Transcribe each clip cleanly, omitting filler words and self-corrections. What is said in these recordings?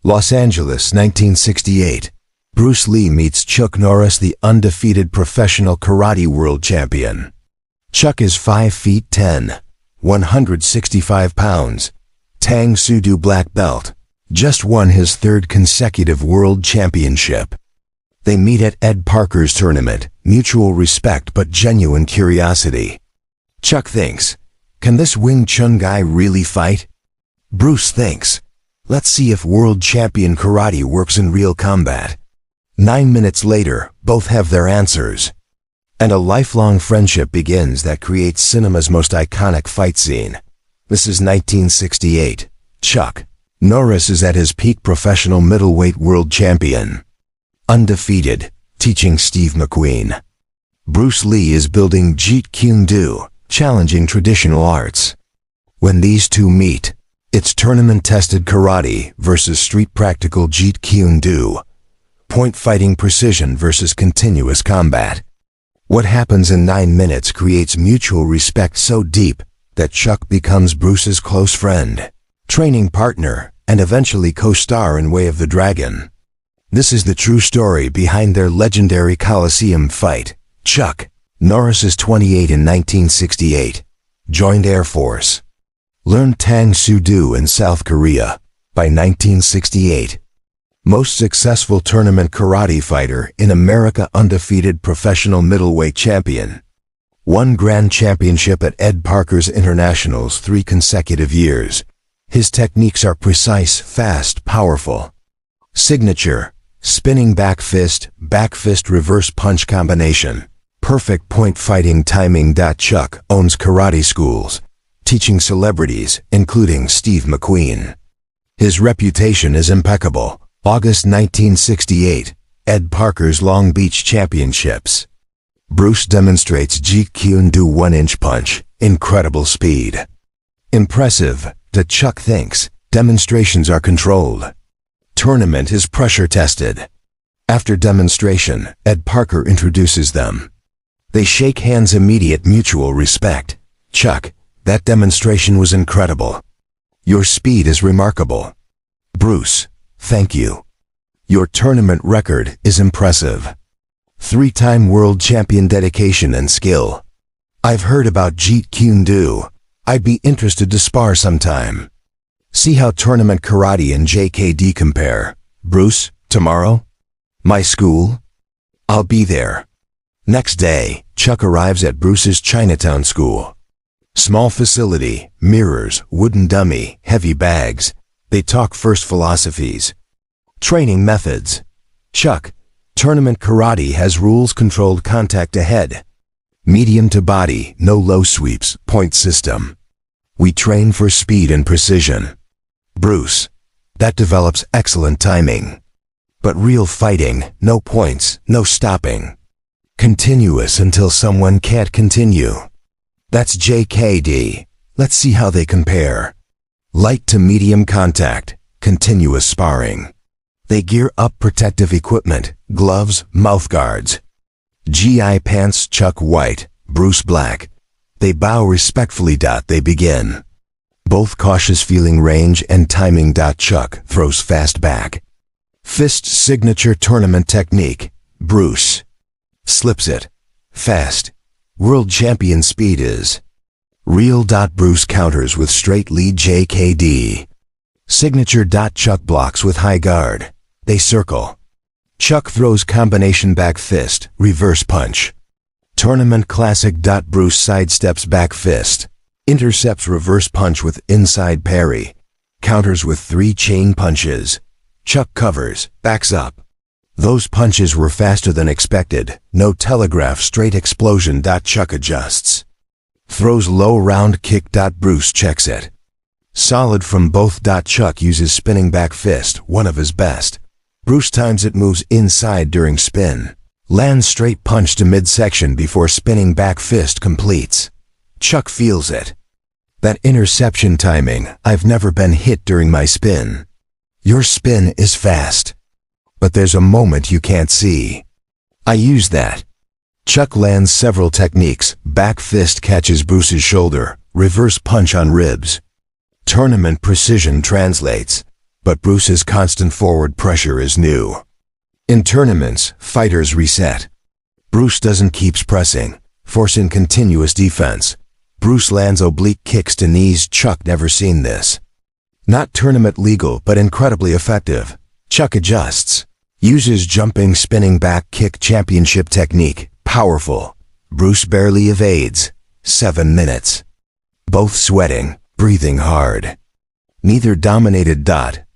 Los Angeles, 1968. Bruce Lee meets Chuck Norris, the undefeated professional karate world champion. Chuck is 5 feet 10, 165 pounds, Tang Soo Do black belt, just won his third consecutive world championship. They meet at Ed Parker's tournament, mutual respect but genuine curiosity. Chuck thinks, can this Wing Chun guy really fight? Bruce thinks, let's see if world champion karate works in real combat. 9 minutes later, both have their answers. And a lifelong friendship begins that creates cinema's most iconic fight scene. This is 1968. Chuck Norris is at his peak professional middleweight world champion. Undefeated, teaching Steve McQueen. Bruce Lee is building Jeet Kune Do, challenging traditional arts. When these two meet, it's tournament-tested karate versus street-practical Jeet Kune Do. Point fighting precision versus continuous combat. What happens in 9 minutes creates mutual respect so deep that Chuck becomes Bruce's close friend, training partner, and eventually co-star in Way of the Dragon. This is the true story behind their legendary Colosseum fight. Chuck Norris is 28 in 1968. Joined Air Force. Learned Tang Soo Do in South Korea by 1968. Most successful tournament karate fighter in America, undefeated professional middleweight champion. Won grand championship at Ed Parker's Internationals 3 consecutive years. His techniques are precise, fast, powerful. Signature, spinning back fist reverse punch combination. Perfect point fighting timing. Chuck owns karate schools, teaching celebrities, including Steve McQueen. His reputation is impeccable. August 1968, Ed Parker's Long Beach Championships. Bruce demonstrates Jeet Kune Do 1-inch punch, incredible speed. Impressive, Chuck thinks, demonstrations are controlled. Tournament is pressure tested. After demonstration, Ed Parker introduces them. They shake hands, immediate mutual respect. Chuck, that demonstration was incredible. Your speed is remarkable. Bruce, thank you. Your tournament record is impressive. 3-time world champion, dedication and skill. I've heard about Jeet Kune Do. I'd be interested to spar sometime. See how tournament karate and JKD compare. Bruce, tomorrow? My school? I'll be there. Next day, Chuck arrives at Bruce's Chinatown school. Small facility, mirrors, wooden dummy, heavy bags. They talk first philosophies. Training methods. Chuck, tournament karate has rules, controlled contact to head. Medium to body, no low sweeps, point system. We train for speed and precision. Bruce, that develops excellent timing. But real fighting, no points, no stopping. Continuous until someone can't continue. That's JKD. Let's see how they compare. Light to medium contact, continuous sparring. They gear up protective equipment, gloves, mouth guards. GI pants. Chuck white, Bruce black. They bow respectfully. They begin. Both cautious, feeling range and timing. Chuck throws fast back. Fist signature tournament technique. Bruce slips it. Fast. World champion speed is real. Bruce counters with straight lead. JKD. Signature. Chuck blocks with high guard. They circle. Chuck throws combination back fist, reverse punch. Tournament classic. Bruce sidesteps back fist. Intercepts reverse punch with inside parry. Counters with 3 chain punches. Chuck covers, backs up. Those punches were faster than expected. No telegraph, straight explosion. Chuck adjusts. Throws low round kick. Bruce checks it. Solid from both. Chuck uses spinning back fist, one of his best. Bruce times it, moves inside during spin. Lands straight punch to midsection before spinning back fist completes. Chuck feels it. That interception timing. I've never been hit during my spin. Your spin is fast. But there's a moment you can't see. I use that. Chuck lands several techniques. Back fist catches Bruce's shoulder. Reverse punch on ribs. Tournament precision translates. But Bruce's constant forward pressure is new. In tournaments, fighters reset. Bruce doesn't keep pressing, forcing continuous defense. Bruce lands oblique kicks to knees. Chuck never seen this. Not tournament legal, but incredibly effective. Chuck adjusts. Uses jumping spinning back kick championship technique. Powerful. Bruce barely evades. 7 minutes. Both sweating, breathing hard. Neither dominated.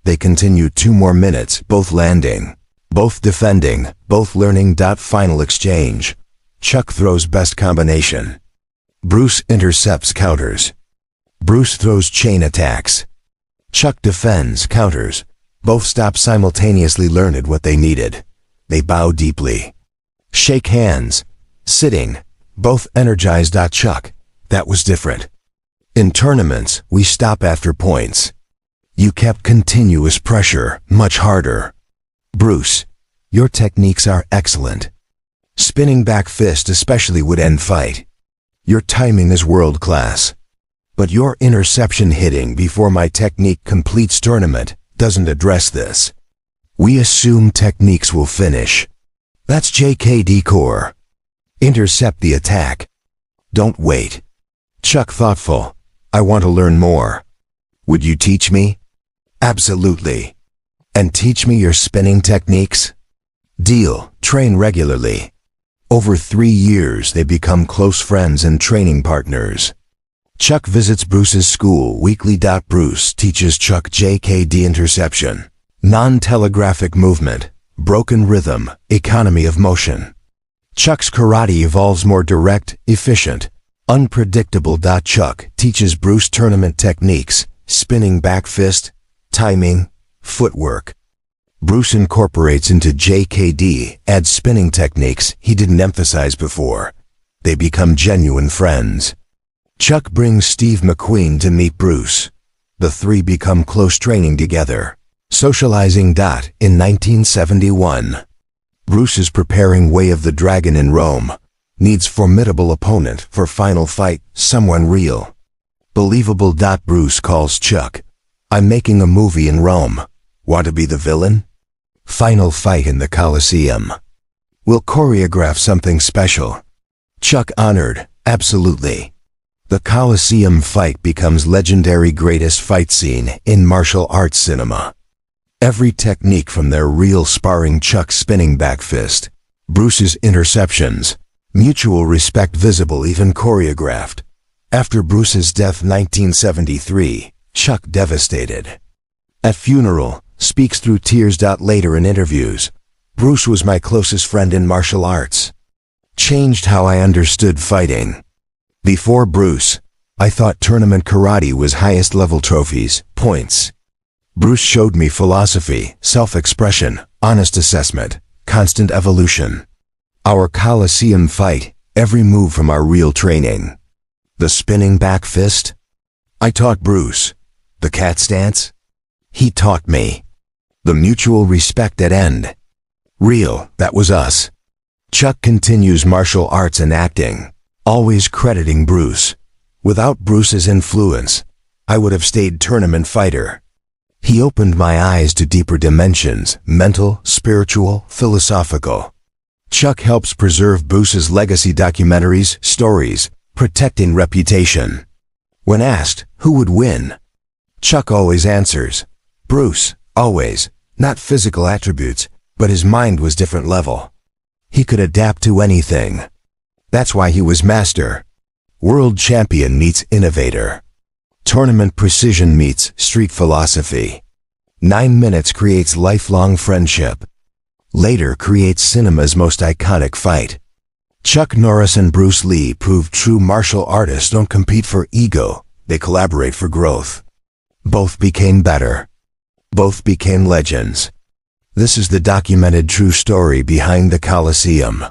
They continue 2 more minutes, both landing. Both defending, both learning. Final exchange. Chuck throws best combination. Bruce intercepts counters. Bruce throws chain attacks. Chuck defends, counters. Both stop simultaneously. Learned what they needed. They bow deeply. Shake hands. Sitting. Both energized. Chuck, that was different. In tournaments, we stop after points. You kept continuous pressure, much harder. Bruce, your techniques are excellent. Spinning back fist especially would end fight. Your timing is world class. But your interception hitting before my technique completes tournament doesn't address this. We assume techniques will finish. That's JKD core. Intercept the attack. Don't wait. Chuck thoughtful. I want to learn more. Would you teach me? Absolutely. And teach me your spinning techniques? Deal. Train regularly. Over 3 years they become close friends and training partners. Chuck visits Bruce's school weekly. Bruce teaches Chuck JKD interception, non-telegraphic movement, broken rhythm, economy of motion. Chuck's karate evolves more direct, efficient, unpredictable. Chuck teaches Bruce tournament techniques, spinning back fist, timing, footwork. Bruce incorporates into JKD, adds spinning techniques he didn't emphasize before. They become genuine friends. Chuck brings Steve McQueen to meet Bruce. The 3 become close, training together, socializing. In 1971, Bruce is preparing Way of the Dragon in Rome. Needs formidable opponent for final fight, someone real. Believable. Bruce calls Chuck. I'm making a movie in Rome. Want to be the villain? Final fight in the Colosseum. We'll choreograph something special. Chuck honored. Absolutely. The Colosseum fight becomes legendary, greatest fight scene in martial arts cinema. Every technique from their real sparring. Chuck spinning back fist. Bruce's interceptions. Mutual respect visible, even choreographed. After Bruce's death 1973, Chuck devastated. At funeral, speaks through tears. Later in interviews, Bruce was my closest friend in martial arts. Changed how I understood fighting. Before Bruce, I thought tournament karate was highest level trophies, points. Bruce showed me philosophy, self-expression, honest assessment, constant evolution. Our Colosseum fight, every move from our real training. The spinning back fist? I taught Bruce. The cat stance? He taught me. The mutual respect at end. Real, that was us. Chuck continues martial arts and acting, always crediting Bruce. Without Bruce's influence, I would have stayed tournament fighter. He opened my eyes to deeper dimensions, mental, spiritual, philosophical. Chuck helps preserve Bruce's legacy, documentaries, stories, protecting reputation. When asked who would win, Chuck always answers, Bruce, always. Not physical attributes, but his mind was different level. He could adapt to anything. That's why he was master. World champion meets innovator. Tournament precision meets street philosophy. 9 minutes creates lifelong friendship. Later creates cinema's most iconic fight. Chuck Norris and Bruce Lee proved true martial artists don't compete for ego, they collaborate for growth. Both became better. Both became legends. This is the documented true story behind the Colosseum.